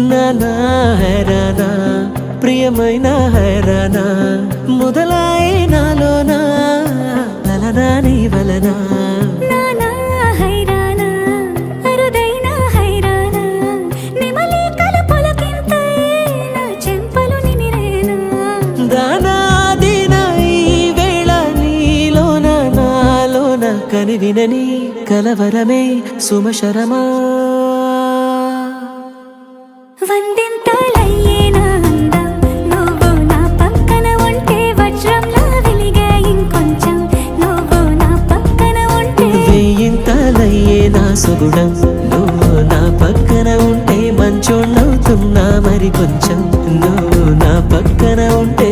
నానా హైరానా ప్రియమైన హైరానా మొదలై నాలోనా లలనా నీ వలనా నానా హైరానా అరుదైన హైరానా నెమలి కలపులకింతై నా చెంపలు నిమిరేనా దానా దిన ఈ వేళ నీలోన నాలోన కనివినని కలవరమే సుమశరమా వందింతలయ్యేనా అందం నువ్వు నా పక్కన ఉంటే వజ్రంలా వెలిగే ఇంకొంచెం నువ్వు నా పక్కన ఉంటే వెయ్యింతలయ్యే నా సుగుణం నువ్వు నా పక్కన ఉంటే మంచోళ్ళవుతున్నా మరి కొంచెం నువ్వు నా పక్కన ఉంటే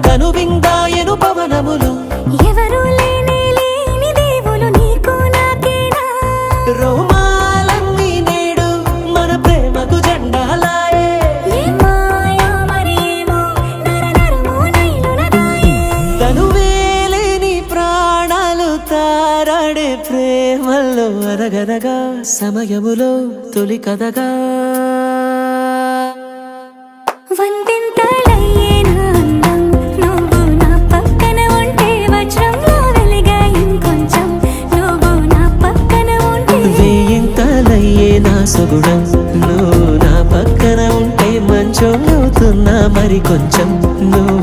కనువిందాయను పవనములు ఎవరు లేని దేవులు నీకు నాకేనా రోమాలన్నీ నేడు మన ప్రేమకు జెండాలాయే మాయా మరేమో నరనరమో నైలునదాయే తనువేలేని ప్రాణాలు తారాడే ప్రేమల్లో అరగరగా సమయములో తొలి కథగా వందింతలయ్యేనా అందం నువ్వు నా పక్కన ఉంటే వజ్రంలా వెలిగే ఇంకొంచెం నువ్వు నా పక్కన ఉంటే వెయ్యింతలయ్యే నా సుగుణం నువ్వు నా పక్కన ఉంటే మంచోళ్ళవుతున్నా మరి కొంచెం నువ్వు